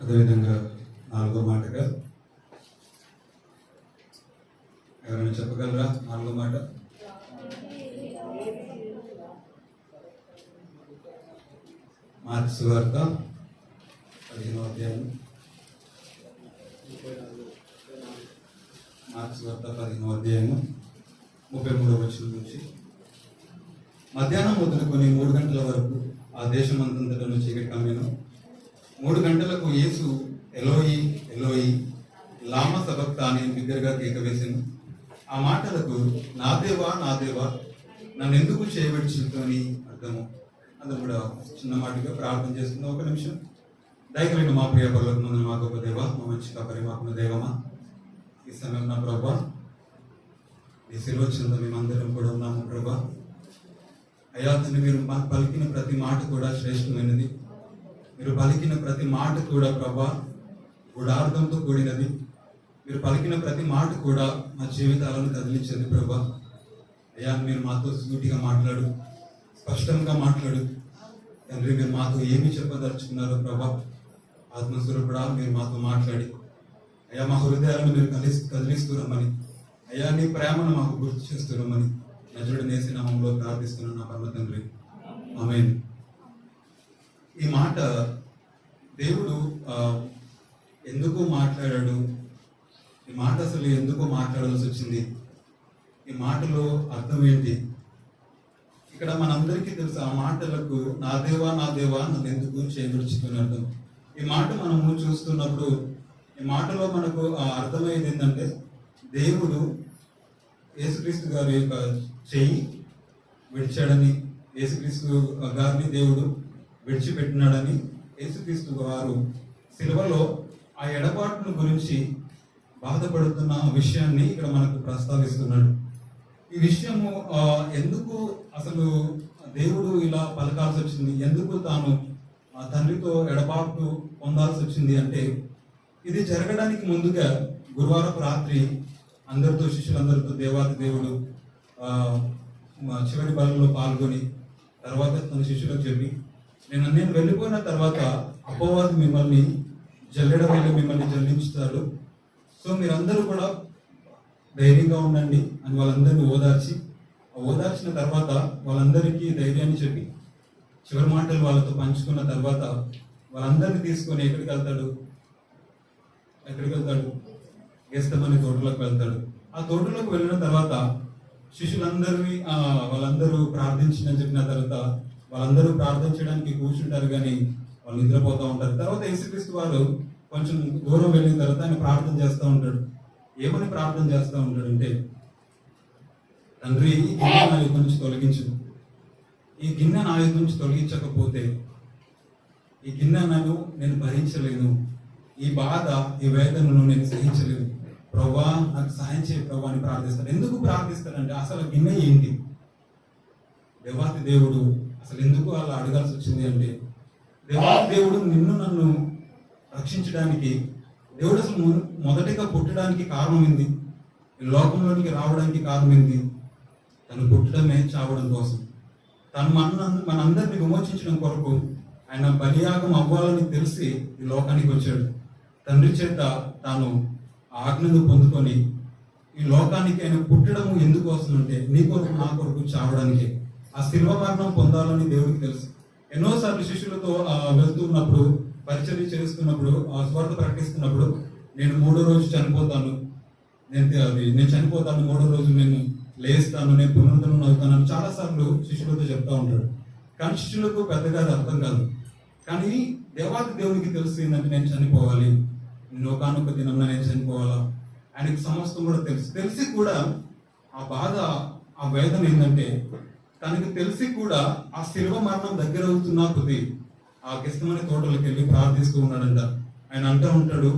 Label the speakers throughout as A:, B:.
A: అదేవిధంగా నాలుగో మాటగా ఎవరైనా చెప్పగలరా? నాలుగో మాట మార్క్స్ వార్త 15వ అధ్యాయం. మార్క్స్ వార్త 15వ అధ్యాయము 33వ వచనం నుంచి. మధ్యాహ్నం మొదలుకొని 3 గంటల వరకు ఆ దేశమంతటను చీకటి కమ్మెను. 3 గంటలకు యేసు ఎలోయి ఎలోయి లామా సబక్తాని అని బిగ్గరగా కేక వేసెను. ఆ మాటలకు నా దేవా నా దేవా నన్ను ఎందుకు చేయబెట్టుచున్నావు అని అర్థము. అందరూ కూడా చిన్న మాటగా ప్రార్థన చేసుకుందాం. ఒక నిమిషం. దయగలిగిన మా ప్రియ పరలోకమందున మా గొప్ప దేవ, మా మంచి కాపరి, మాకున్న దేవమా, ఈ సమయం నా ప్రభా ఈ శిలువచంలో మేమందరం కూడా ఉన్నాము ప్రభా. అయ్యా తండ్రి, మీరు పలికిన ప్రతి మాట కూడా శ్రేష్టమైనది. మీరు పలికిన ప్రతి మాట కూడా ప్రభా గుడార్థంతో కూడినది. మీరు పలికిన ప్రతి మాట కూడా మా జీవితాలను కదిలించేది ప్రభా. అయ్యా మీరు మాతో సూటిగా మాట్లాడు, స్పష్టంగా మాట్లాడు తండ్రి. మీరు మాతో ఏమి చెప్పదలుచుకున్నారో ప్రభా, ఆత్మస్వరూపుడా మీరు మాతో మాట్లాడి అయ్యా మా హృదయాలను మీరు కదిలిస్తున్నామని, అయ్యా నీ ప్రేమను మాకు గుర్తు చేస్తున్నామని నజరుడు నేసి నామంలో ప్రార్థిస్తున్నాను నా పరమ తండ్రి, ఆమేన్. ఈ మాట దేవుడు ఎందుకు మాట్లాడాడు? ఈ మాట అసలు ఎందుకు మాట్లాడాల్సి వచ్చింది? ఈ మాటలో అర్థం ఏంటి? ఇక్కడ మనందరికీ తెలుసు ఆ మాటలకు నా దేవా నన్ను ఎందుకు చేయబడుచుకుని అర్థం. ఈ మాట మనము చూస్తున్నప్పుడు ఈ మాటలో మనకు అర్థమయ్యేది ఏంటంటే, దేవుడు యేసుక్రీస్తు గారి యొక్క చెయ్యి విడిచాడని, యేసుక్రీస్తు గారిని దేవుడు విడిచిపెట్టినాడని, యేసుక్రీస్తు వారు సిలువలో ఆ ఎడబాటును గురించి బాధపడుతున్న విషయాన్ని ఇక్కడ మనకు ప్రస్తావిస్తున్నాడు. ఈ విషయము ఎందుకు అసలు దేవుడు ఇలా పలకాల్సి వచ్చింది, ఎందుకు తాను తండ్రితో ఎడబాటు పొందాల్సి వచ్చింది అంటే, ఇది జరగడానికి ముందుగా గురువారపు రాత్రి అందరితో శిష్యులందరితో దేవాది దేవుడు చివరి బలంలో పాల్గొని తర్వాత తన శిష్యులకు చెప్పి, నేను వెళ్ళిపోయిన తర్వాత అపవాది మిమ్మల్ని జల్లెడ వేళ మిమ్మల్ని జల్లించుతాడు, సో మీరందరూ కూడా ధైర్యంగా ఉండండి అని వాళ్ళందరినీ ఓదార్చిన తర్వాత వాళ్ళందరికీ ధైర్యాన్ని చెప్పి చివరి మాటలు వాళ్ళతో పంచుకున్న తర్వాత వాళ్ళందరినీ తీసుకొని ఎక్కడికి వెళ్తాడు? గెస్తమని తోటలోకి వెళ్తాడు. ఆ తోటలోకి వెళ్ళిన తర్వాత శిష్యులందరినీ వాళ్ళందరూ ప్రార్థించని చెప్పిన తర్వాత వాళ్ళందరూ ప్రార్థించడానికి కూర్చుంటారు, కానీ వాళ్ళు నిద్రపోతూ ఉంటారు. తర్వాత యేసుక్రీస్తు వారు కొంచెం దూరం వెళ్ళిన తర్వాత ఆయన ప్రార్థన చేస్తూ ఉంటాడు. ఏమని ప్రార్థన చేస్తూ ఉంటాడంటే, తండ్రి ఈ గిన్నె నా యొద్ద నుంచి తొలగించు. ఈ గిన్నె నా యొద్ద నుంచి తొలగించకపోతే ఈ గిన్నె నేను భరించలేను, ఈ బాధ ఈ వేదనను నేను సహించలేదు, ప్రభా నాకు సాయం చేయ ప్రభా అని ప్రార్థిస్తాడు. ఎందుకు ప్రార్థిస్తాడంటే, అసలు గిన్నె ఏంటి? దేవాతి దేవుడు అసలు ఎందుకు అలా అడగాల్సి వచ్చింది అంటే, దేవాతి దేవుడు నిన్ను నన్ను రక్షించడానికి, దేవుడు అసలు మొదటిగా పుట్టడానికి కారణం ఏంది? ఈ లోకంలోనికి రావడానికి కారణం ఏంది? తను పుట్టడమే చావడం కోసం. తను మనందరినీ విమోచించడం కొరకు ఆయన బలియాగం అవ్వాలని తెలిసి ఈ లోకానికి వచ్చాడు. తండ్రి చేత తాను ఆజ్ఞను పొందుకొని ఈ లోకానికి ఆయన పుట్టడము ఎందుకు వస్తుందంటే, నీ కొరకు నా కొరకు చావడానికి, ఆ శిల్వ మరణం పొందాలని దేవుడికి తెలుసు. ఎన్నోసార్లు శిష్యులతో వెళ్తున్నప్పుడు, పరిచర్య చేస్తున్నప్పుడు, స్వార్థ ప్రకటిస్తున్నప్పుడు, నేను 3వ రోజు చనిపోతాను, నేను చనిపోతాను, 3వ రోజు నేను లేస్తాను, నేను పునరుద్ధరణ అవుతాను చాలాసార్లు శిష్యులతో చెప్తా ఉంటాడు. కానీ శిష్యులకు పెద్దగా అది అర్థం కాదు. కానీ దేవాది దేవునికి తెలుసు ఏంటంటే, నేను చనిపోవాలి, నేను ఒకనొక దినంలో నేను చనిపోవాలా, ఆయనకి సమస్తం కూడా తెలిసి కూడా ఆ బాధ, ఆ వేదన ఏంటంటే, తనకు తెలిసి కూడా ఆ శిలువ మరణం దగ్గర అవుతున్నా కొద్ది ఆ గెస్తమనే తోటలోకి వెళ్ళి ప్రార్థిస్తూ ఉన్నాడంట. ఆయన అంటూ ఉంటాడు,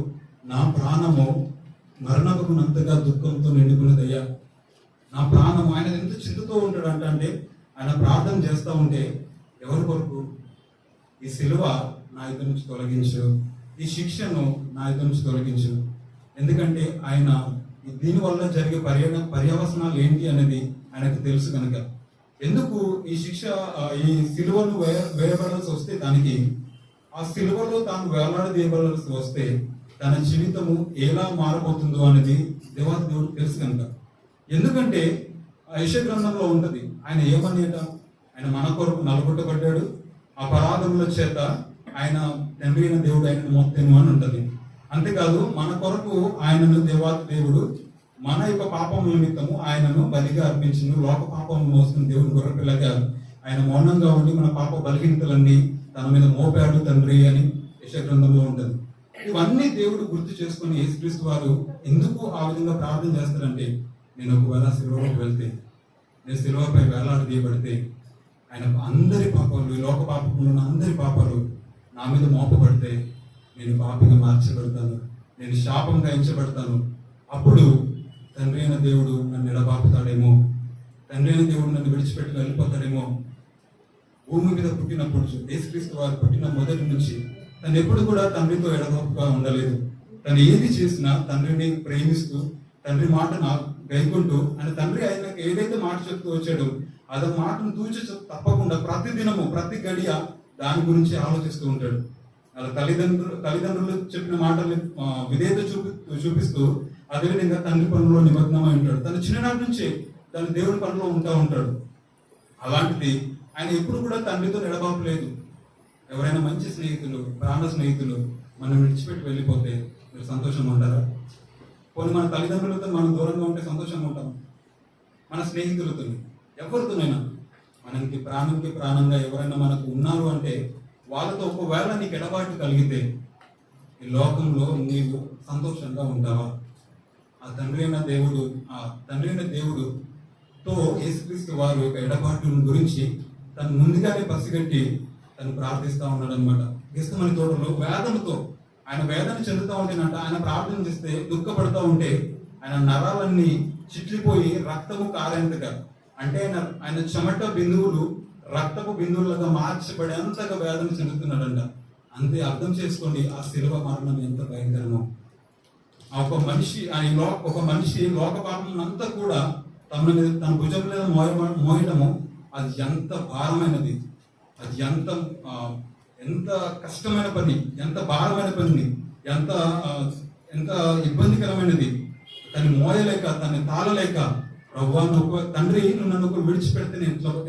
A: నా ప్రాణము మరణమునంతగా దుఃఖంతో నిండుకున్నదయ్యా, నా ప్రాణము. ఆయన ఎంత చిందుతూ ఉంటాడంట అంటే, ఆయన ప్రార్థన చేస్తూ ఉంటే ఎవరి కొరకు? ఈ శిలువ నా యొద్ద నుంచి తొలగించు, ఈ శిక్షను నా యొద్ద నుంచి తొలగించు. ఎందుకంటే ఆయన దీనివల్ల జరిగే పర్యవసనాలు ఏంటి అనేది ఆయనకు తెలుసు కనుక. ఎందుకు ఈ శిక్ష, ఈ శిలువను వేయబడాల్సి వస్తే దానికి ఆ సిలువలో తాను వేలాడదీయవలసి వస్తే తన జీవితము ఎలా మారబోతుందో అనేది దేవాది దేవుడు తెలుసు కనుక. ఎందుకంటే ఆ యెషయా గ్రంథంలో ఉంటది, ఆయన ఏమనేట, ఆయన మన కొరకు నలగొట్టబడ్డాడు, అపరాధముల చేత ఆయన తండ్రి అయిన దేవుడు ఆయనను మోత్తెను అని ఉంటది. అంతేకాదు మన కొరకు ఆయనను దేవాది దేవుడు మన యొక్క పాపముల నిమిత్తము ఆయనను బలిగా అర్పించిండు, లోక పాపము మోస్తున్న దేవుడు గొర్రెపిల్లగా ఆయన మౌనంగా ఉండి మన పాప బలహీనతలన్నీ తన మీద మోపాడు తండ్రి అని యెషయా గ్రంథంలో ఉంటుంది. ఇవన్నీ దేవుడు గుర్తు చేసుకుని యేసుక్రీస్తు వారు ఎందుకు ఆ విధంగా ప్రార్థన చేస్తారంటే, నేను ఒకవేళ శిలువలోకి వెళ్తే, నేను శిలువపై వేలాడదీయబడితే ఆయన అందరి పాపాలు, ఈ లోక పాపములు ఉన్న అందరి పాపాలు నా మీద మోపబడితే నేను పాపిగా మార్చబడతాను, నేను శాపంగా ఎంచబడతాను. అప్పుడు తండ్రి అయిన దేవుడు నన్ను ఎడబాపుతాడేమో, తండ్రి అయిన దేవుడు నన్ను విడిచిపెట్టి వెళ్ళిపోతాడేమో. భూమి మీద పుట్టినప్పుడు యేసుక్రీస్తు వారు పుట్టిన మొదటి నుంచి తను ఎప్పుడు కూడా తండ్రితో ఎడబాపుగా ఉండలేదు. తను ఏది చేసినా తండ్రిని ప్రేమిస్తూ, తండ్రి మాట గైకుంటూ, ఆయన తండ్రి ఆయనకు ఏదైతే మాట చెప్తూ వచ్చాడో అదే మాటను తూచి తప్పకుండా ప్రతి దినము ప్రతి గడియ దాని గురించి ఆలోచిస్తూ ఉంటాడు. వాళ్ళ తల్లిదండ్రులు చెప్పిన మాటల్ని విధేయత చూపిస్తూ అదేవిధంగా తండ్రి పనుల్లో నిమగ్నమై ఉంటాడు. తన చిన్ననాటి నుంచే తన దేవుడి పనిలో ఉంటాడు. అలాంటిది ఆయన ఎప్పుడు కూడా తండ్రితో ఎడబాపు లేదు. ఎవరైనా మంచి స్నేహితులు, ప్రాణ స్నేహితులు మనం విడిచిపెట్టి వెళ్ళిపోతే మీరు సంతోషంగా ఉంటారా? పోనీ మన తల్లిదండ్రులతో మనం దూరంగా ఉంటే సంతోషంగా ఉంటాం. మన స్నేహితులతో, ఎవరితోనైనా మనకి ప్రాణంకి ప్రాణంగా ఎవరైనా మనకు ఉన్నారు అంటే వాళ్ళతో ఒకవేళ నీకు ఎడబాటు కలిగితే ఈ లోకంలో నీవు సంతోషంగా ఉంటావా? ఆ తండ్రి అయిన దేవుడుతో యేసుక్రీస్తు వారు యొక్క ఎడబాటు గురించి తను ముందుగానే పసిగట్టి తను ప్రార్థిస్తూ ఉన్నాడు అనమాట. గెస్తమని తోటలో వేదనతో ఆయన వేదన చెందుతూ ఉంటేనంట, ఆయన ప్రార్థన చేస్తే దుఃఖపడుతూ ఉంటే ఆయన నరాలన్నీ చిట్లిపోయి రక్తము కారేంతగా, అంటే ఆయన చెమట బిందువులు రక్తపు బిందువులుగా మార్చబడేంతగా వేదన చెందుతున్నాడంట. అంతే అర్థం చేసుకోండి ఆ శిలువ మరణం ఎంత భయంకరమో. ఒక మనిషి లోక పాపం అంతా కూడా తన భుజం మీద మోయడము అది ఎంత భారమైనది, అది ఎంత కష్టమైన పని, ఎంత భారమైన పని, ఎంత ఇబ్బందికరమైనది. తను మోయలేక, తను తాళలేక, ప్రభువా తండ్రి నువ్వు నన్ను విడిచిపెడితే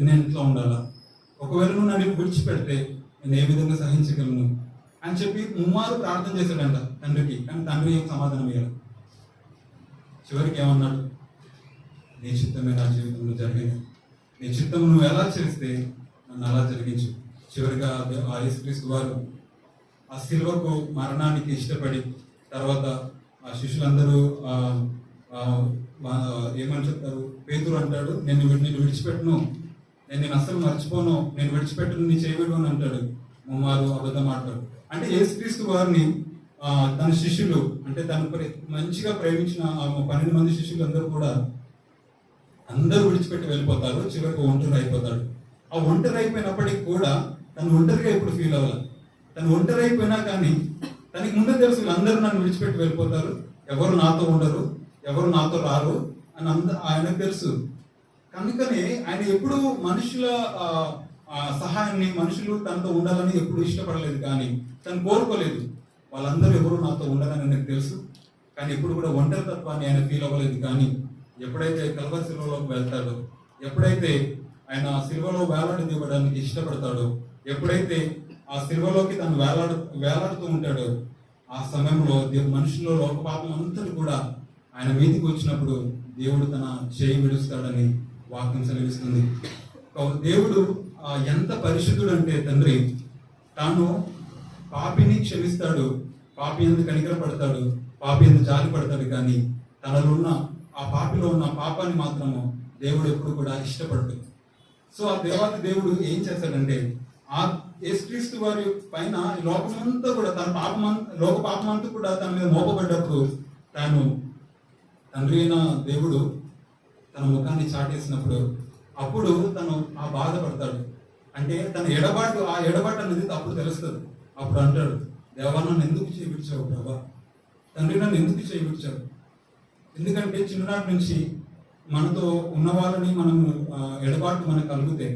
A: నేను ఇట్లా ఉండాలా, ఒకవేళ నువ్వు నన్ను విడిచిపెడితే నేను ఏ విధంగా సహించగలను అని చెప్పి ముమ్మారు ప్రార్థన చేశాడంట తండ్రికి. కానీ తండ్రి ఏం సమాధానం ఇవ్వాలి. చివరికి ఏమన్నాడు, నీ చిత్తమే నా జీవితంలో జరిగింది, నీ చిత్తం నువ్వు ఎలా చేస్తే నన్ను అలా జరిగించు. చివరిగా యేసుక్రీస్తు వారు ఆ శిలువకు మరణానికి ఇష్టపడి తర్వాత ఆ శిష్యులందరూ ఏమని చెప్తారు, పేతురు అంటాడు, నేను విడిచిపెట్టను, నేను అస్సలు మర్చిపోను, నేను విడిచిపెట్టను, నీ చేయబెడు అని అంటాడు. ముమ్మారు అబద్ధం ఆడతాడు. అంటే యేసుక్రీస్తు వారిని తన శిష్యులు, అంటే తను మంచిగా ప్రేమించిన 12 మంది శిష్యులు అందరూ విడిచిపెట్టి వెళ్ళిపోతారు. చివరికి ఒంటరి అయిపోతాడు. ఆ ఒంటరి అయిపోయినప్పటికీ కూడా తను ఒంటరిగా ఎప్పుడు ఫీల్ అవ్వాలి. తను ఒంటరి అయిపోయినా కానీ తనకి ముందే తెలుసు వీళ్ళందరూ నన్ను విడిచిపెట్టి వెళ్ళిపోతారు, ఎవరు నాతో ఉండరు, ఎవరు నాతో రారు అని ఆయనకు తెలుసు. కనుకనే ఆయన ఎప్పుడు మనుషుల సహాయాన్ని, మనుషులు తనతో ఉండాలని ఎప్పుడు ఇష్టపడలేదు, కానీ తను కోరుకోలేదు. వాళ్ళందరూ ఎవరు నాతో ఉండరని ఆయనకు తెలుసు, కానీ ఎప్పుడు కూడా ఒంటరితత్వాన్ని ఆయన ఫీల్ అవ్వలేదు. కానీ ఎప్పుడైతే కల్వరి శిలువలోకి వెళ్తాడో, ఎప్పుడైతే ఆయన శిలువలో వేలాడదీయడానికి ఇష్టపడతాడో, ఎప్పుడైతే ఆ శిలువలోకి తను వేలాడుతూ ఉంటాడో, ఆ సమయంలో మనుషుల్లో లోక పాపం అంతటి కూడా ఆయన మీదికి వచ్చినప్పుడు దేవుడు తన చేయి విడుస్తాడని వాక్యం సెలవిస్తుంది. దేవుడు ఎంత పరిశుద్ధుడు అంటే తండ్రి తాను పాపిని క్షమిస్తాడు, పాపి ఎందుకు కనికరపడతాడు, పాపి ఎందుకు జాలి పడతాడు, కానీ తనలో ఉన్న ఆ పాపిలో ఉన్న పాపాన్ని మాత్రము దేవుడు ఎప్పుడు కూడా ఇష్టపడతాడు. సో ఆ దేవుడు ఏం చేస్తాడంటే ఆ యేసుక్రీస్తు వారి పైన లోకమంతా కూడా లోక పాపమంతా కూడా తన మీద మోపబడ్డప్పుడు తాను తండ్రి అయిన దేవుడు తన ముఖాన్ని చాటేసినప్పుడు అప్పుడు తను ఆ బాధపడతాడు. అంటే తన ఎడబాటు అనేది అప్పుడు తెలుస్తుంది. అప్పుడు అంటాడు, దేవా నన్ను ఎందుకు చేయించావు ప్రభా, తండ్రి నన్ను ఎందుకు చేయించావు? ఎందుకంటే చిన్ననాటి నుంచి మనతో ఉన్న వాళ్ళని మనం ఎడబాటు మనకు కలిగితే,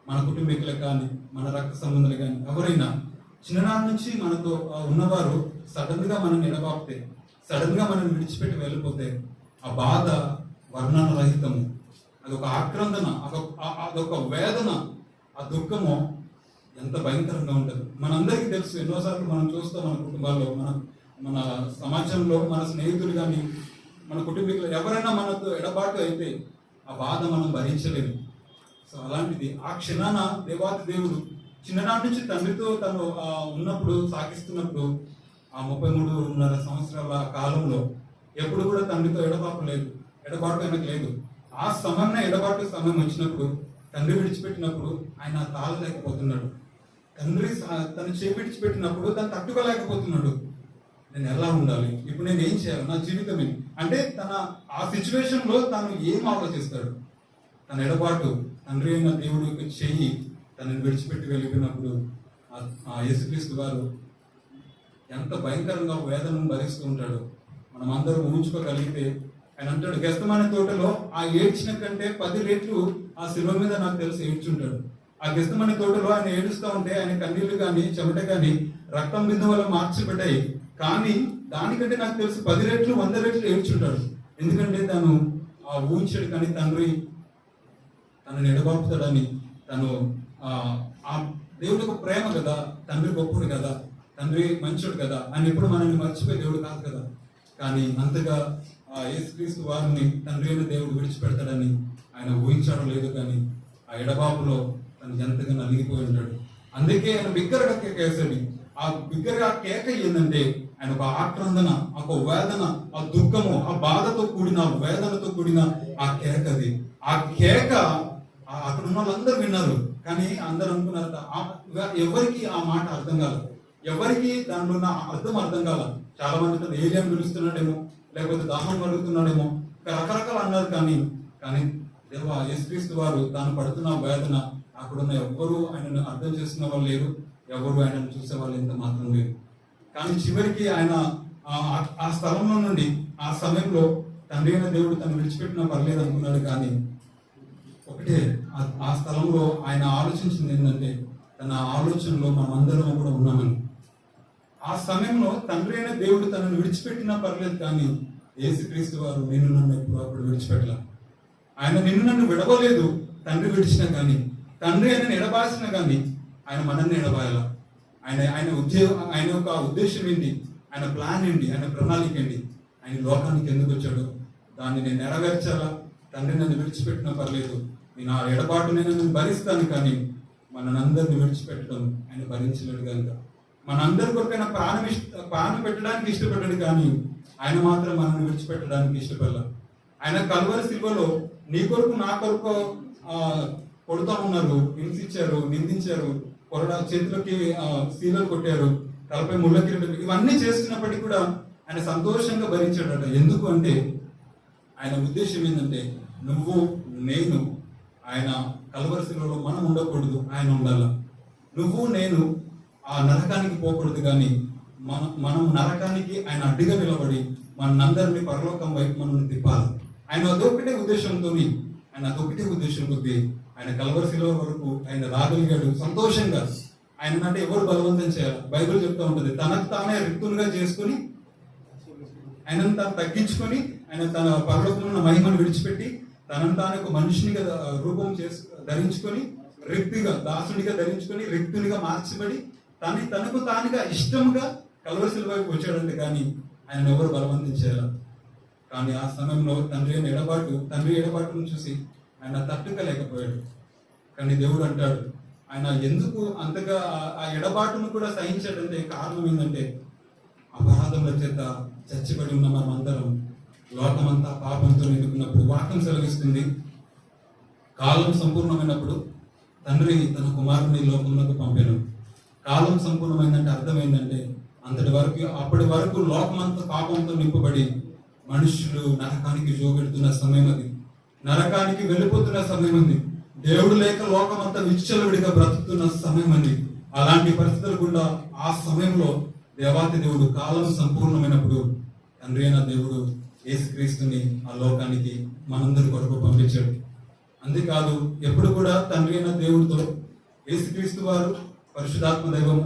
A: మన కుటుంబీకులకు కానీ మన రక్త సంబంధాలు కానీ ఎవరైనా చిన్ననాటి నుంచి మనతో ఉన్నవారు సడన్ గా మనం ఎడబాపితే, సడన్ గా మనం విడిచిపెట్టి వెళ్ళిపోతే ఆ బాధ వర్ణన రహితము, అదొక ఆక్రందన, అదొక వేదన, ఆ దుఃఖము ఎంత భయంకరంగా ఉంటుంది. మనందరికీ తెలుసు, ఎన్నోసార్లు మనం చూస్తాం మన కుటుంబాల్లో, మన సమాజంలో, మన స్నేహితులు కానీ మన కుటుంబీకులు ఎవరైనా మనతో ఎడబాటు అయితే ఆ బాధ మనం భరించలేము. సో అలాంటిది ఆ క్షణాన దేవాతి దేవుడు చిన్ననాటి నుంచి తండ్రితో తను ఉన్నప్పుడు, సాగిస్తున్నప్పుడు ఆ 33.5 సంవత్సరాల కాలంలో ఎప్పుడు కూడా తండ్రితో ఎడబాటు ఆయనకు లేదు. ఆ సమయంలో ఎడబాటు సమయం వచ్చినప్పుడు, తండ్రి విడిచిపెట్టినప్పుడు ఆయన తాళలేకపోతున్నాడు. తండ్రి తను విడిచిపెట్టినప్పుడు తను తట్టుకోలేకపోతున్నాడు. నేను ఎలా ఉండాలి, ఇప్పుడు నేను ఏం చేయాలి, నా జీవితం ఏంటి అంటే ఆ సిచ్యువేషన్ లో తను ఏం ఆలోచిస్తాడు. తన ఎడబాటు తండ్రి అయిన దేవుడు చెయ్యి తనని విడిచిపెట్టి వెళ్ళిపోయినప్పుడు ఆ యేసుక్రీస్తు గారు ఎంత భయంకరంగా వేదనను భరిస్తూ ఉంటాడు మనం అందరం ఊహించుకోగలిగితే. ఆయన అంటాడు, గెస్తమానే తోటలో ఆ ఏడ్చిన కంటే 10 రెట్లు ఆ శిలువ మీద నాకు తెలిసి ఏడ్చుంటాడు. ఆ గెస్తమానే తోటలో ఆయన ఏడుస్తూ ఉంటే ఆయన కన్నీళ్లు కానీ చెమట కానీ రక్తం బిందువుల మార్చబడ్డాయి. కానీ దానికంటే నాకు తెలిసి 10 రెట్లు 100 రెట్లు ఏడ్చుంటాడు. ఎందుకంటే తను ఊహించాడు, కానీ తండ్రి తనని ఎడబాపుతాడని. తను ఆ దేవుడి ఒక ప్రేమ కదా, తండ్రి గొప్పడు కదా, తండ్రి మంచోడు కదా, ఆయన ఎప్పుడు మనల్ని మర్చిపోయే దేవుడు కాదు కదా. కానీ అంతగా యేసుక్రీస్తు వారిని తండ్రి అయిన దేవుడు విడిచిపెడతాడని ఆయన ఊహించడం లేదు. కానీ ఆ ఎడబాపులో తను ఎంతగా నలిగిపోయి ఉంటాడు. అందుకే ఆయన బిగ్గరగా కేకేశాడు. ఆ బిగ్గరగా కేక ఏంటంటే ఆయన ఒక ఆక్రందన, ఒక వేదన, ఆ దుఃఖము, ఆ బాధతో కూడిన, వేదనతో కూడిన ఆ కేక. అది ఆ కేక అక్కడ ఉన్న వాళ్ళందరూ విన్నారు. కానీ అందరూ అనుకున్నారు, ఎవరికి ఆ మాట అర్థం కాదు, ఎవరికి దానిలో ఉన్న అర్థం కాల. చాలా మంది ఏలియన్ పిలుస్తున్నాడేమో, లేకపోతే దాహం కలుగుతున్నాడేమో, రకరకాలు అన్నారు. కానీ దేవా యేసుక్రీస్తు వారు తాను పడుతున్న వేదన అక్కడున్న ఎవ్వరూ ఆయనను అర్థం చేసుకున్న వాళ్ళు లేరు, ఎవరు ఆయనను చూసే వాళ్ళు ఎంత మాత్రం లేరు. కానీ చివరికి ఆయన ఆ స్థలంలో నుండి, ఆ సమయంలో తండ్రి అయిన దేవుడు తను విడిచిపెట్టినా పర్లేదు అనుకున్నాడు. కానీ ఒకటే, ఆ స్థలంలో ఆయన ఆలోచించింది ఏంటంటే తన ఆలోచనలో మనం అందరం కూడా ఉన్నామని. ఆ సమయంలో తండ్రి అయిన దేవుడు తనను విడిచిపెట్టినా పర్లేదు, కానీ యేసుక్రీస్తు వారు నిన్ను నన్ను ఎప్పుడు అప్పుడు విడిచిపెట్టలే. ఆయన నిన్ను నన్ను విడవలేదు. తండ్రి విడిచినా కానీ, తండ్రి ఆయనను ఎడబాసినా కానీ ఆయన మనల్ని ఎడబాయాల. ఆయన యొక్క ఉద్దేశం ఏంటి, ఆయన ప్లాన్ ఏంటి, ఆయన ప్రణాళిక ఏంటి, ఆయన లోకానికి ఎందుకు వచ్చాడు, దాన్ని నేను నెరవేర్చాలా. తండ్రి నన్ను విడిచిపెట్టినా పర్లేదు, నేను ఆ ఎడబాటు నేను భరిస్తాను. కానీ మనందరిని విడిచిపెట్టడం ఆయన భరించలేడు కనుక మనందరి కొరకైనా ప్రాణం పెట్టడానికి ఇష్టపడ్డాడు. కానీ ఆయన మాత్రం మనల్ని విడిచిపెట్టడానికి ఇష్టపడలేదు. ఆయన కల్వరి శిల్వలో నీ కొరకు నా కొరకు కొడుతూ ఉన్నారు, హింసించారు, నిందించారు, చేతులకి శీలలు కొట్టారు, తలపై ముళ్ళ కిరీటం, ఇవన్నీ చేస్తున్నప్పటికీ కూడా ఆయన సంతోషంగా భరించాడట. ఎందుకు అంటే ఆయన ఉద్దేశం ఏంటంటే నువ్వు నేను ఆయన కల్వరి శిలువలో మనం ఉండకూడదు, ఆయన ఉండాల. నువ్వు నేను ఆ నరకానికి పోకూడదు, కానీ మనం నరకానికి ఆయన అడ్డుగా నిలబడి మనందరినీ పరలోకం వైపు మనం తిప్పాలి. ఆయన అదొకటే ఉద్దేశంతో ఆయన కల్వరి శిలువ వరకు ఆయన రాగలిగాడు సంతోషంగా. ఆయన అంటే ఎవరు బలవంతం చేయాలి. బైబిల్ చెప్తూ ఉంటుంది, తనకు తానే రిక్తులుగా చేసుకుని ఆయనను తాను తగ్గించుకొని ఆయన తన పరలోకంలో ఉన్న మహిమను విడిచిపెట్టి తనను తాను ఒక మనిషినిగా రూపం ధరించుకొని రిక్తిగా దాసునిగా ధరించుకొని రిక్తునిగా మార్చబడి తనకు తానుగా ఇష్టంగా కల్వరి శిలువ వైపు వచ్చాడంటే. కానీ ఆయన ఎవరు బలవంతం చేయాలి. కానీ ఆ సమయంలో తండ్రి ఎడబాటును చూసి ఆయన తట్టుకోలేకపోయాడు. కానీ దేవుడు అంటాడు, ఆయన ఎందుకు అంతగా ఆ ఎడబాటును కూడా సహించాడంటే కారణం ఏంటంటే అపరాధముల చేత చచ్చిపడి ఉన్న మనం అందరం లోకమంతా పాపంతో నిండుకున్నప్పుడు వాక్యం సెలవిస్తుంది, కాలం సంపూర్ణమైనప్పుడు తండ్రి తన కుమారుని లోకంలోకి పంపాను. కాలం సంపూర్ణమైందంటే అర్థం ఏంటంటే అప్పటి వరకు లోకమంతా పాపంతో నింపబడి మనుషులు నరకానికి జోగెడుతున్న సమయం అది, నరకానికి వెళ్ళిపోతున్న సమయం ఉంది, దేవుడు లేక లోకమంతా విచ్చలవిడిగా బ్రతుకుతున్న సమయం అది. అలాంటి పరిస్థితులు గుండా ఆ సమయంలో దేవాతి దేవుడు కాలం సంపూర్ణమైనప్పుడు తండ్రి అయిన దేవుడు యేసుక్రీస్తుని ఆ లోకానికి మనందరి కొరకు పంపించాడు. అంతేకాదు ఎప్పుడు కూడా తండ్రి అయిన దేవుడితో యేసుక్రీస్తు వారు పరిశుద్ధాత్మ దైవము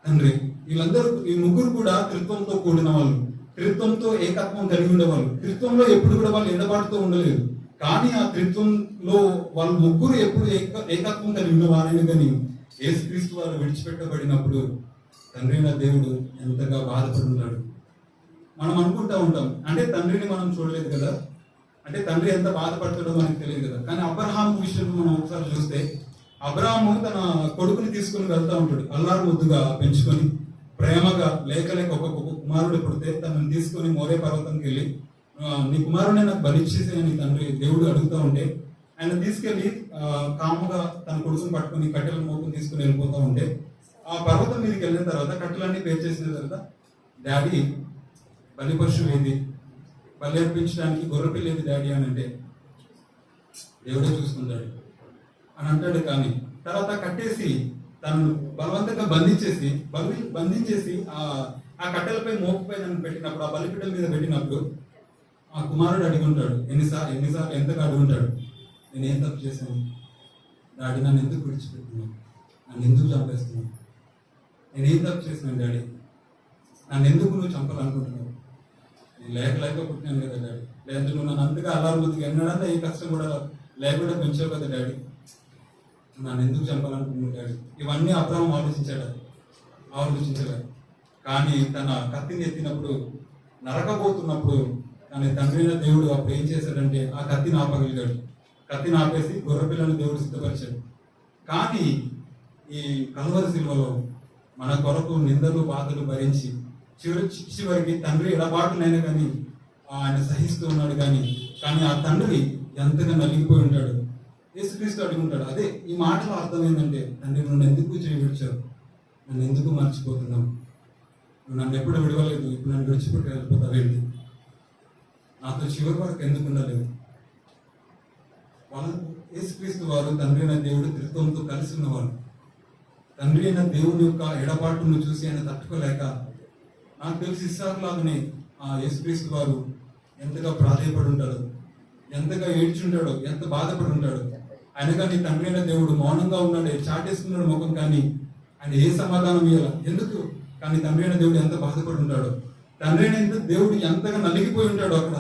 A: తండ్రి. వీళ్ళందరూ ఈ ముగ్గురు కూడా త్రిత్వంతో కూడిన వాళ్ళు, త్రిత్వంతో ఏకత్వం కలిగి ఉండేవాళ్ళు. త్రిత్వంలో ఎప్పుడు కూడా వాళ్ళు ఎడబాటుతో ఉండలేదు. కానీ ఆ త్రిత్వంలో వాళ్ళు ముగ్గురు ఎప్పుడు ఏకత్వం కలిగి ఉన్నవారైనా కానీ యేసుక్రీస్తు వారు విడిచిపెట్టబడినప్పుడు తండ్రి అయిన దేవుడు ఎంతగా బాధపడి ఉన్నాడు. మనం అనుకుంటా ఉంటాం, అంటే తండ్రిని మనం చూడలేదు కదా, అంటే తండ్రి ఎంత బాధపడతాడో మనకు తెలియదు కదా. కానీ అబ్రహాము విషయంలో మనం ఒకసారి చూస్తే, అబ్రహాము తన కొడుకుని తీసుకుని వెళ్తా ఉంటాడు, అల్లారు ముద్దుగా పెంచుకొని ప్రేమగా. లేక ఒక కుమారుడు పుడితే తనని తీసుకొని మోరే పర్వతానికి వెళ్ళి, నీ కుమారుడిని నాకు బలిచ్చేసి అని తండ్రి దేవుడు అడుగుతూ ఉంటే, ఆయన తీసుకెళ్లి కాముగా తన కొడుకుని పట్టుకొని కట్టెల మోపుని తీసుకుని వెళ్ళిపోతూ ఉంటే, ఆ పర్వతం మీదకి వెళ్ళిన తర్వాత కట్టెలన్నీ పేర్చేసిన తర్వాత, డాడీ బలి పశువు ఏది, బలి అర్పించడానికి గొర్రెపిల్ల ఏది డాడీ అని అంటే, దేవుడే చూసుకుంటాడు అని అంటాడు. కానీ తర్వాత కట్టేసి తనను బలవంతంగా బంధించేసి ఆ కట్టెలపై మోపుపై నన్ను పెట్టినప్పుడు, ఆ బలిపీఠల మీద పెట్టినప్పుడు ఆ కుమారుడు అడుగుంటాడు, ఎన్నిసార్లు ఎంతగా అడుగుంటాడు, నేను ఏం తప్పు చేశాను డాడీ, నన్ను ఎందుకు విడిచిపెట్టినావు, నన్ను ఎందుకు చంపేస్తున్నావు, నేనేం తప్పు చేసినాను డాడీ, నన్ను ఎందుకు నువ్వు చంపాలనుకుంటున్నావు, నేను లేక పుట్టినాను కదా డాడీ, లేదంటే నువ్వు నన్ను అంతగా అల్లారు ముందుకు ఎన్నడంతా ఏ కష్టం కూడా లేకుండా పెంచావు కదా డాడీ, నన్ను ఎందుకు చంపాలనుకుంటున్నావు డాడీ. ఇవన్నీ అబ్రహాం ఆలోచించలేదు. కానీ తన కత్తిని ఎత్తినప్పుడు, నరకబోతున్నప్పుడు కానీ తండ్రి అయిన దేవుడు అప్పుడు ఏం చేశాడంటే ఆ కత్తిని ఆపగలిగాడు. కత్తిని ఆపేసి గొర్రెపిల్లను దేవుడు సిద్ధపరిచాడు. కానీ ఈ కల్వరి శిలువలో మన కొరకు నిందలు బాధలు భరించి చివరికి తండ్రి ఎడబాటునైనా కానీ ఆయన సహిస్తూ ఉన్నాడు. కానీ ఆ తండ్రి ఎంతగా నలిగిపోయి ఉంటాడు. యేసుక్రీస్తు అడుగుంటాడు. అదే ఈ మాటలో అర్థం ఏంటంటే, తండ్రి నన్ను ఎందుకు విడిచావు, నన్ను ఎందుకు మర్చిపోతున్నావు, నువ్వు నన్ను ఎప్పుడు విడవలేదు, ఇప్పుడు నన్ను విడిచిపెట్టి వెళ్ళిపోతావు ఏంటి, నాతో చివరి వరకు ఎందుకు ఉండలేదు. యేసుక్రీస్తు వారు తండ్రి అయిన దేవుడు త్రిత్వంతో కలిసి ఉన్నవారు. తండ్రి అయిన దేవుని యొక్క ఎడబాటును చూసి ఆయన తట్టుకోలేక, నాకు తెలిసి ఇస్సాకులాగానే ఆ యేసుక్రీస్తు వారు ఎంతగా ప్రాధేయపడి ఉంటాడు, ఎంతగా ఏడ్చుంటాడో, ఎంత బాధపడి ఉంటాడు. ఆయన కానీ తండ్రి అయిన దేవుడు మౌనంగా ఉన్నాడు, చాటేసుకున్నాడు ముఖం, కానీ ఆయన ఏ సమాధానం ఇవ్వాల ఎందుకు. కానీ తండ్రి అయిన దేవుడు ఎంత బాధపడి ఉంటాడు, తండ్రి అయిన దేవుడు ఎంతగా నలిగిపోయి ఉంటాడు. అక్కడ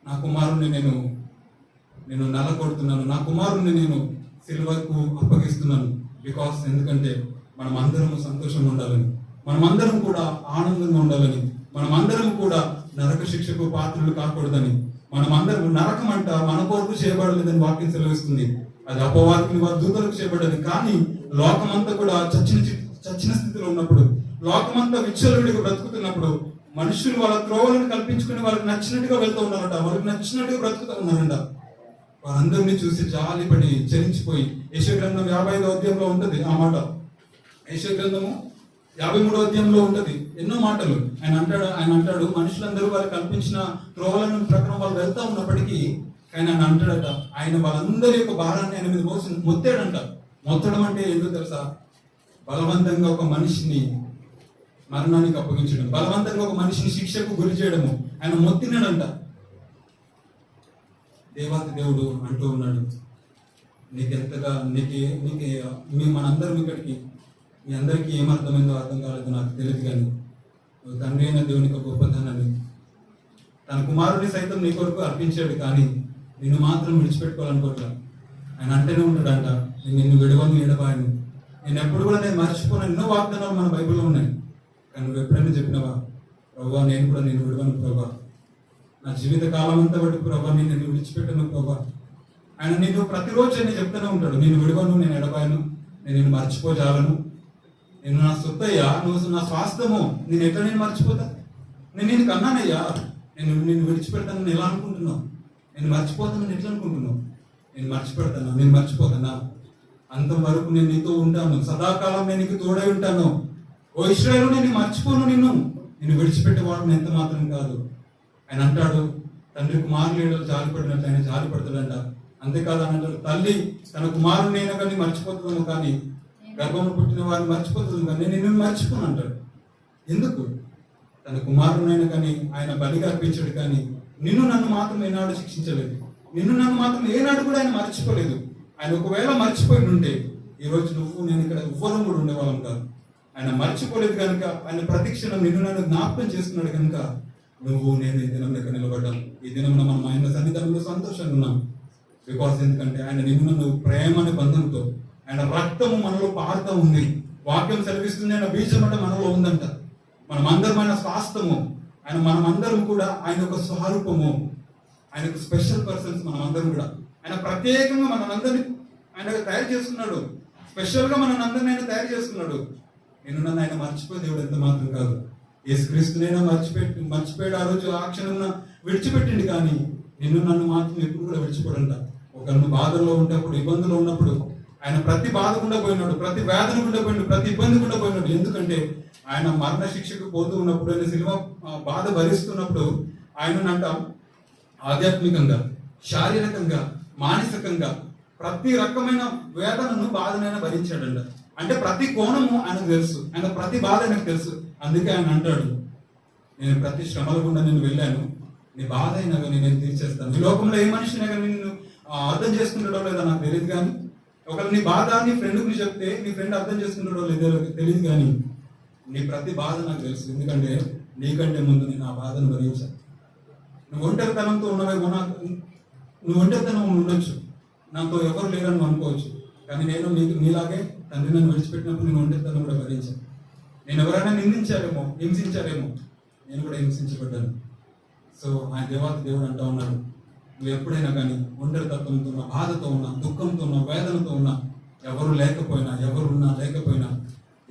A: నా కుమారుణ్ణి నేను నలకొడుతున్నాను, నా కుమారుణ్ణి నేను సిలువకు అప్పగిస్తున్నాను. బికాస్ ఎందుకంటే మనం అందరం సంతోషంగా ఉండాలని, మనమందరం కూడా ఆనందంగా ఉండాలని, మనమందరం కూడా నరక శిక్షకు పాత్రలు కాకూడదని, మనమందరం నరకం అంట మన కొరకు చేయబడలేదని వాక్యం సెలవిస్తుంది. అది అపవాదిని వారి దూతలకు చేయబడ్డది. కానీ లోకమంతా కూడా చచ్చిన స్థితిలో ఉన్నప్పుడు, లోకమంతా విచ్చలవిడిగా బ్రతుకుతున్నప్పుడు, మనుషులు వాళ్ళ త్రోవలను కల్పించుకుని వాళ్ళకి నచ్చినట్టుగా వెళ్తూ ఉన్నారట, వాళ్ళకి నచ్చినట్టుగా బ్రతుకుతూ ఉన్నారంట. వారందరినీ చూసి జాలిపడి చలించిపోయి, యెషయా గ్రంథం 55వ అధ్యాయంలో ఉంటది ఆ మాట. యెషయా గ్రంథము 53వ అధ్యాయంలో ఉంటది ఎన్నో మాటలు. ఆయన అంటాడు మనుషులందరూ వాళ్ళు కల్పించిన త్రోవలను ప్రకారం వాళ్ళు వెళ్తా ఉన్నప్పటికీ ఆయన అంటాడట, ఆయన వాళ్ళందరి యొక్క భారాన్ని ఆయన మీద మోసి మొత్తాడంట. మొత్తడం అంటే ఏంటో తెలుసా, బలవంతంగా ఒక మనిషిని మరణానికి అప్పగించడం, బలవంతంగా ఒక మనిషిని శిక్షకు గురి చేయడము ఆయన మొత్తినాడంట. దేవాతి దేవుడు అంటూ ఉన్నాడు, నీకెంతగా మనందరం ఇక్కడికి, మీ అందరికీ ఏమర్థమైందో అర్థం కాలేదు నాకు తెలియదు, కానీ తండ్రి అయిన దేవుని యొక్క గొప్పతనాన్ని, తన కుమారుడిని సైతం నీ కొరకు అర్పించాడు, కానీ నిన్ను మాత్రం విడిచిపెట్టుకోవాలనుకోవట్లా. ఆయన అంటేనే ఉంటాడంట, నేను నిన్ను విడవను ఎడబాయను, నేను ఎప్పుడు కూడా నేను మర్చిపోను. ఎన్నో వాగ్దానాలు మన బైబిల్లో ఉన్నాయి, కానీ నువ్వు ఎప్పుడైనా చెప్పినవా, ప్రభా నేను విడవను ప్రభా, నా జీవిత కాలం అంతా బట్టి ప్రభా నేను విడిచిపెట్టను ప్రభా. ఆయన నిన్ను ప్రతిరోజు నేను చెప్తూనే ఉంటాడు, నేను విడవను, నేను ఎడబాయను, నేను నిన్ను మర్చిపోజాలను, నేను నా సొత్తయ్యా, నువ్వు నా స్వాస్థ్యము, నేను ఎట్లా నేను మర్చిపోతా, నేను కన్నానయ్యా, నేను విడిచిపెడతాను ఎలా అనుకుంటున్నావు, నేను మర్చిపోతానని ఎట్లా అనుకుంటున్నావు, నేను మర్చిపోతానా, అంతం వరకు నేను నీతో ఉంటాను, సదాకాలం నేను నీకు తోడై ఉంటాను. ఓ ఇశ్రాయేలు, నేను మర్చిపోను, నిన్ను విడిచిపెట్టేవాడు ఎంత మాత్రం కాదు. ఆయన అంటాడు, తండ్రి కుమారులు జాలిపడినట్టు ఆయన జాలిపడతాడంట. అంతేకాదు అని అంటాడు, తల్లి తన కుమారుని అయినా కానీ మర్చిపోతున్నాము, కానీ గర్భంలో పుట్టిన వారిని మర్చిపోతుంది, కానీ నేను నిన్ను మర్చిపోను అంటాడు. ఎందుకు? తన కుమారునైనా కానీ ఆయన బలిగా అర్పించాడు, కానీ నన్ను మాత్రం ఏనాడు శిక్షించలేదు, నన్ను మాత్రం ఏనాడు కూడా ఆయన మర్చిపోలేదు. ఆయన ఒకవేళ మర్చిపోయి ఉంటే ఈరోజు నేను ఇక్కడ ఎవ్వరం కూడా ఉండేవాళ్ళం కాదు. ఆయన మర్చిపోలేదు కనుక, ఆయన ప్రతి క్షణం నిన్ను నన్ను జ్ఞాపకం చేస్తున్నాడు కనుక నువ్వు నేను ఈ దినం ఇక్కడ నిలబడ్డాం. ఈ దినం మనం ఆయన సన్నిధానంలో సంతోషంగా ఉన్నాం. బికాస్ ఎందుకంటే ఆయన నిన్ను నన్ను ప్రేమ అనే బంధంతో, ఆయన రక్తము మనలో పారుతూ ఉంది. వాక్యం సెలవిస్తుంది, ఆయన బీజం అంటే మనలో ఉందంట. మనమందరం ఆయన స్వాస్థము, ఆయన మనమందరం కూడా ఆయన యొక్క స్వరూపము, ఆయనకు స్పెషల్ పర్సన్స్ మనమందరం కూడా. ఆయన ప్రత్యేకంగా మనందరినీ ఆయన తయారు చేసుకున్నాడు. స్పెషల్గా మనందరినీ ఆయన తయారు చేసుకున్నాడు. నిన్ను నన్ను ఆయన మర్చిపోయి దేవుడు ఎంత మాత్రం కాదు. యేసుక్రీస్తునైనా మర్చిపోయాడు ఆ రోజు, ఆ క్షణం విడిచిపెట్టింది. కానీ నిన్ను నన్ను మాత్రం ఎప్పుడు కూడా విడిచిపోడంట. ఒకరిని బాధల్లో ఉన్నప్పుడు, ఇబ్బందులు ఉన్నప్పుడు ఆయన ప్రతి బాధ గుండా పోయినాడు, ప్రతి వేదన గుండా పోయినాడు, ప్రతి ఇబ్బంది గుండా పోయినాడు. ఎందుకంటే ఆయన మరణ శిక్షకు పోతూ ఉన్నప్పుడు, ఆయన సిలువ బాధ భరిస్తున్నప్పుడు ఆయనంట ఆధ్యాత్మికంగా, శారీరకంగా, మానసికంగా ప్రతి రకమైన వేదనను, బాధనైనా భరించాడంట. అంటే ప్రతి కోణము ఆయనకు తెలుసు, ఆయన ప్రతి బాధ ఆయనకు తెలుసు. అందుకే ఆయన అంటాడు, నేను ప్రతి శ్రమల గుండా నేను వెళ్ళాను, నీ బాధ అయినా కానీ నేను తీర్చేస్తాను. ఈ లోకంలో ఏ మనిషినా కానీ నిన్ను అర్థం చేసుకుంటాడో లేదో నాకు తెలియదు. కానీ ఒకవేళ నీ బాధ నీ ఫ్రెండ్కి చెప్తే నీ ఫ్రెండ్ అర్థం చేసుకుంటాడో లేదో తెలియదు. కానీ నీ ప్రతి బాధ నాకు తెలుసు. ఎందుకంటే నీకంటే ముందు నేను ఆ బాధను భరించాను. నువ్వు ఒంటరితనంతో ఉన్నవేమో, నువ్వు ఒంటరితనం ఉండొచ్చు, నాతో ఎవరు లేరని అనుకోవచ్చు. కానీ నేను నీలాగే తండ్రి నన్ను విడిచిపెట్టినప్పుడు నేను ఒంటరితనం కూడా భరించాను. నేను ఎవరైనా నిందించారేమో, హింసించారేమో, నేను కూడా హింసించబడ్డాను. సో ఆయన దేవుడు అంటా ఉన్నాడు, నువ్వు ఎప్పుడైనా కానీ ఒంటరితత్వంతో ఉన్నా, బాధతో ఉన్నా, దుఃఖంతో ఉన్నా, వేదనతో ఉన్నా, ఎవరు లేకపోయినా, ఎవరున్నా లేకపోయినా,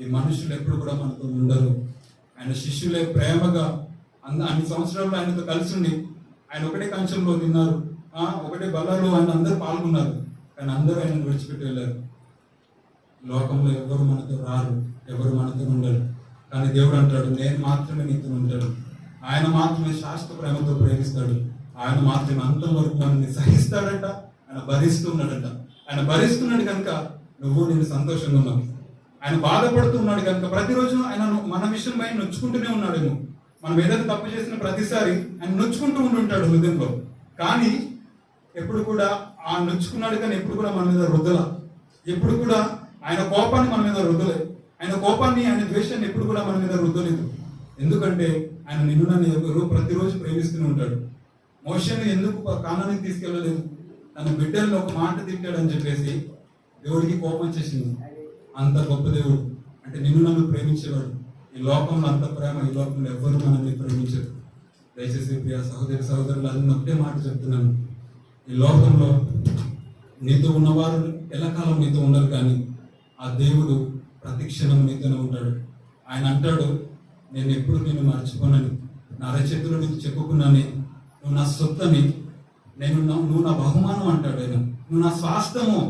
A: ఈ మనుషులు ఎప్పుడు కూడా మనతో ఉండరు. ఆయన శిష్యులే ప్రేమగా అన్ని సంవత్సరాల్లో ఆయనతో కలిసి ఉండి, ఆయన ఒకటే కంచంలో తిన్నారు, ఒకటే బల్లలో ఆయన అందరూ పాల్గొన్నారు. కానీ అందరూ ఆయన విడిచిపెట్టి వెళ్ళారు. లోకంలో ఎవరు మనతో రారు, ఎవరు మనతో ఉండరు. కానీ దేవుడు అంటాడు, నేను మాత్రమే నీతో ఉంటాడు. ఆయన మాత్రమే శాశ్వత ప్రేమతో ప్రేమిస్తాడు. ఆయన మాత్రమే అంతం వరకు మనల్ని సహిస్తాడంట. ఆయన భరిస్తున్నాడంట. ఆయన భరిస్తున్నాడు కనుక నువ్వు నేను సంతోషంగా ఉన్నావు. ఆయన బాధపడుతున్నాడు కనుక ప్రతిరోజు ఆయన మన విషయం పైన నొచ్చుకుంటూనే ఉన్నాడేమో. మనం ఏదైనా తప్పు చేసిన ప్రతిసారి ఆయన నొచ్చుకుంటూ ఉంటుంటాడు హృదయంలో. కానీ ఎప్పుడు కూడా ఆ నొచ్చుకున్నాడు, కానీ ఎప్పుడు కూడా మన మీద రుద్దల. ఎప్పుడు కూడా ఆయన కోపాన్ని మన మీద రుద్దలేదు. ఆయన కోపాన్ని, ఆయన ద్వేషాన్ని ఎప్పుడు కూడా మన మీద రుద్దలేదు. ఎందుకంటే ఆయన నిన్ను నన్ను ప్రతిరోజు ప్రేమిస్తూనే ఉంటాడు. మోషేను ఎందుకు కానానికి తీసుకెళ్ళలేదు? తన బిడ్డలను ఒక మాట తిట్టాడని చెప్పేసి దేవుడికి కోపం వచ్చేసింది. అంత గొప్ప దేవుడు అంటే నిన్ను నన్ను ప్రేమించేవాడు. ఈ లోకంలో అంత ప్రేమ ఈ లోకంలో ఎవ్వరు మనల్ని ప్రేమించరు. దయచేసి ప్రియ సహోదరులు అది ఒకటే మాట చెప్తున్నాను, ఈ లోకంలో నీతో ఉన్నవారు ఎల్లకాలం నీతో ఉండరు, కానీ ఆ దేవుడు ప్రతి క్షణం నీతోనే ఉంటాడు. ఆయన అంటాడు, నేను ఎప్పుడు నిన్ను మర్చిపోనని, నా అరచేతులు నీకు చెప్పుకున్నాను, నువ్వు నా సొత్తని, నువ్వు నా బహుమానం అంటాడు. ఆయన నువ్వు నా స్వాస్థ్యము,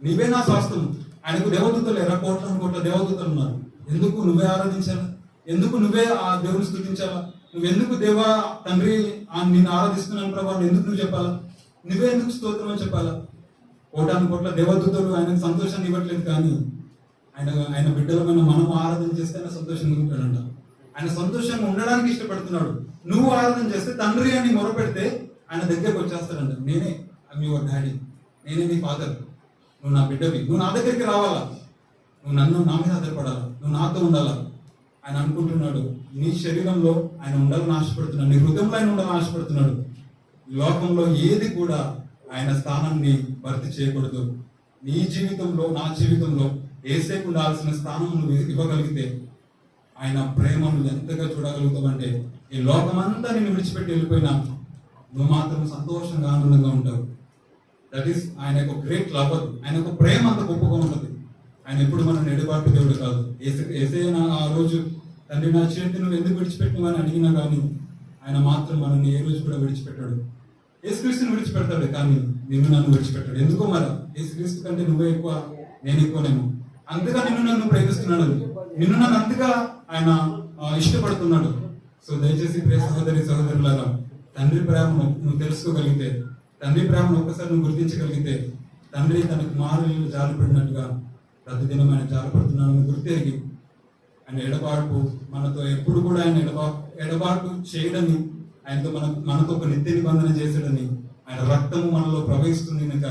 A: నీవే నా స్వాస్థ్యము. ఆయనకు దేవదూతలు కోట్ల దేవదూతలు ఉన్నారు. ఎందుకు నువ్వే ఆరాధించాలా? ఎందుకు నువ్వే ఆ దేవుని స్తుతించాలా? నువ్వెందుకు దేవా తండ్రి నిన్ను ఆరాధిస్తున్నాను ప్రభావం ఎందుకు నువ్వు చెప్పాలా? నువ్వే ఎందుకు స్తోత్రం అని చెప్పాలా? కోట్ల దేవదూతలు ఆయనకు సంతోషాన్ని ఇవ్వట్లేదు, కానీ ఆయన బిడ్డలమైన మనం ఆరాధన చేస్తే ఆయన సంతోషంగా ఉంటాడంట. ఆయన సంతోషంగా ఉండడానికి ఇష్టపడుతున్నాడు. నువ్వు ఆరాధన చేస్తే, తండ్రి అని మొరపెడితే ఆయన దగ్గరకు వచ్చేస్తాడంట. నేనే మీ యువర్ డాడీ, నేనే నీ ఫాదర్, నువ్వు నా బిడ్డవి, నువ్వు నా దగ్గరికి రావాలా, నువ్వు నా మీద ఆధారపడాలా, నువ్వు నాతో ఉండాలా. ఆయన అనుకుంటున్నాడు నీ శరీరంలో ఆయన ఉండాలని ఆశపడుతున్నాడు, నీ హృదయంలో ఆయన ఉండాలని ఆశపడుతున్నాడు. ఈ లోకంలో ఏది కూడా ఆయన స్థానాన్ని భర్తీ చేయకూడదు. నీ జీవితంలో, నా జీవితంలో ఏసేపు ఉండాల్సిన స్థానం నువ్వు ఇవ్వగలిగితే ఆయన ప్రేమను ఎంతగా చూడగలుగుతావంటే ఈ లోకమంతా నిన్ను విడిచిపెట్టి వెళ్ళిపోయినా నువ్వు మాత్రం సంతోషంగా, ఆనందంగా ఉంటావు. దట్ ఈస్ ఆయన యొక్క గ్రేట్ లవర్. ఆయన యొక్క ప్రేమ అంత గొప్పగా ఉంటుంది. ఆయన ఎప్పుడు మనం ఎడబాటు దేవుడు కాదు. ఏసైనా ఆ రోజు తండ్రి నా చేతి నువ్వు ఎందుకు విడిచిపెట్టినవని అడిగినా కానీ ఆయన మాత్రం మనల్ని ఏ రోజు కూడా విడిచిపెట్టాడు. యేసుక్రీస్తుని విడిచిపెడతాడు, కానీ నిన్ను నన్ను విడిచిపెట్టాడు. ఎందుకో మరి యేసుక్రీస్తు కంటే నువ్వే ఎక్కువ, నేను ఎక్కువనేమో. అంతగా నిన్ను నన్ను ప్రేమిస్తున్నాడు, నిన్ను నన్ను అంతగా ఆయన ఇష్టపడుతున్నాడు. సో దయచేసి ప్రియ సహోదరులారా, తండ్రి ప్రేమను నువ్వు తెలుసుకోగలిగితే, తండ్రి ప్రేమను ఒక్కసారి నువ్వు గుర్తించగలిగితే, తండ్రి తన కుమారులు జాలిపడినట్టుగా ప్రతిదినం ఆయన జాలిపడుతున్నాను గుర్తెరిగి ఆయన ఎడబాటు మనతో ఎప్పుడు కూడా ఆయన ఎడబాటు చేయడని, ఆయనతో మనతో ఒక నిత్య నిబంధన చేసాడని, ఆయన రక్తము మనలో ప్రవహిస్తుంది కనుక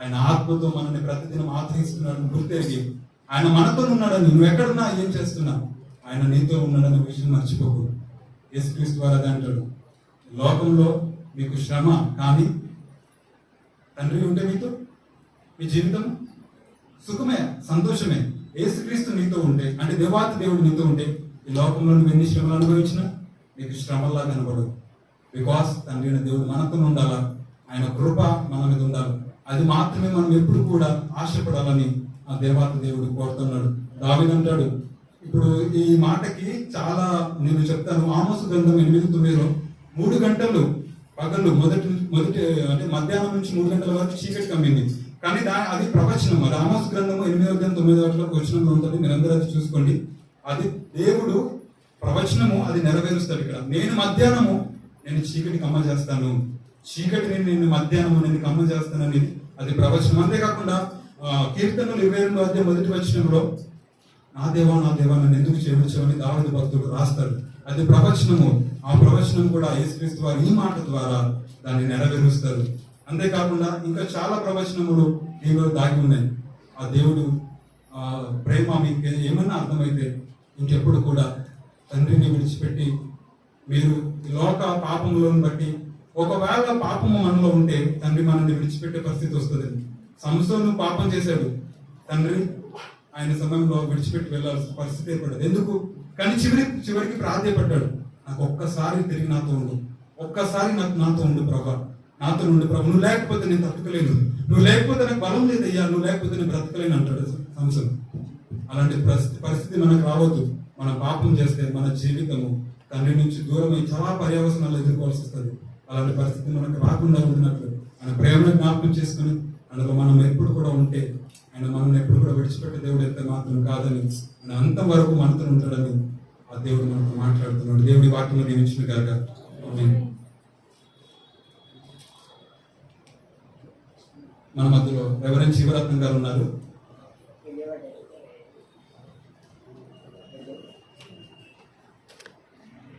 A: ఆయన ఆత్మతో మనల్ని ప్రతిదినం ఆశ్రయిస్తున్నాడని గుర్తెరిగి ఆయన మనతో ఉన్నాడని, నువ్వు ఎక్కడున్నా ఏం చేస్తున్నా ఆయన నీతో ఉన్నాడనే విషయం మర్చిపోకు. యేసుక్రీస్తు ద్వారా అదే అంటాడు, లోకంలో మీకు శ్రమ, కానీ తండ్రి ఉంటే మీతో మీ జీవితం సుఖమే, సంతోషమే. యేసుక్రీస్తు నీతో ఉంటే, అంటే దేవాతి దేవుడు నీతో ఉంటే, ఈ లోకంలో నువ్వు ఎన్ని శ్రమలు అనుభవించినా నీకు శ్రమల్లా కనబడదు. బికాస్ తండ్రి అయిన దేవుడు మనతో ఉండాలా, ఆయన కృప మన మీద ఉండాలి. అది మాత్రమే మనం ఎప్పుడు కూడా ఆశపడాలని ఆ దేవాతి దేవుడు కోరుతున్నాడు. దావీదు అంటాడు, ఇప్పుడు ఈ మాటకి చాలా నేను చెప్తాను. ఆమోసు గ్రంథం 8:9 3 గంటలు పగలు మొదటి అంటే మధ్యాహ్నం నుంచి 3 గంటల వరకు చీకటి కమ్మింది. కానీ అది ప్రవచనం. అది ఆమోసు గ్రంథము 8-9 వచనంలో ఉంటుంది. మీరందరూ అది చూసుకోండి. అది దేవుడు ప్రవచనము, అది నెరవేరుస్తాడు. ఇక్కడ నేను మధ్యాహ్నము నేను చీకటి కమ్మ చేస్తాను, చీకటిని నేను మధ్యాహ్నము నేను కమ్మ చేస్తానని అది ప్రవచనం. అంతేకాకుండా కీర్తనలు 22:1 నా దేవా నన్ను ఎందుకు చేయించావని దావీదు భక్తుడు రాస్తాడు. అది ప్రవచనము. ఆ ప్రవచనం కూడా యేసుక్రీస్తు వారు ఈ మాట ద్వారా దాన్ని నెరవేరుస్తారు. అంతేకాకుండా ఇంకా చాలా ప్రవచనములు దీనిలో దాగి ఉన్నాయి. ఆ దేవుడు ప్రేమ మీకు ఏమన్నా అర్థమైతే ఇంకెప్పుడు కూడా తండ్రిని విడిచిపెట్టి మీరు లోక పాపములను బట్టి, ఒకవేళ పాపము మనలో ఉంటే తండ్రి మనల్ని విడిచిపెట్టే పరిస్థితి వస్తుంది. సంసోను పాపం చేశాడు, తండ్రి ఆయన సమయంలో విడిచిపెట్టి వెళ్ళాల్సిన పరిస్థితి ఏర్పడ్డది. ఎందుకు? కానీ చివరికి ప్రాధేయపడ్డాడు, నాకు ఒక్కసారి తిరిగి నాతో ఉండు, ఒక్కసారి నాతో ఉండు ప్రభా, నాతో ఉండు ప్రభు, నువ్వు లేకపోతే నేను తట్టుకోలేను, నువ్వు లేకపోతే నాకు బలం లేదయ్యా, నువ్వు లేకపోతే నేను బ్రతకలేను అంటాడు సంసోను. అలాంటి పరిస్థితి మనకు రావద్దు. మనం పాపం చేస్తే మన జీవితము తండ్రి నుంచి దూరమై చాలా పర్యవసనాలు ఎదుర్కోవాల్సి వస్తుంది. అలాంటి పరిస్థితి మనకు రాకుండా ఉండినట్లు ఆయన ప్రేమను జ్ఞాపకం చేసుకుని అందులో మనం ఎప్పుడు కూడా ఉంటే ఆయన మనల్ని ఎప్పుడు కూడా విడిచిపెట్టే దేవుడు అయితే మాత్రం కాదని, ఆయన అంతం వరకు మనతో ఉంటాడని ఆ దేవుడు మనతో మాట్లాడుతున్నాడు. దేవుడి వాక్యంలో దీవించిన గాక. మన మధ్యలో రెవరెండ్ శివరత్నం గారు ఉన్నారు.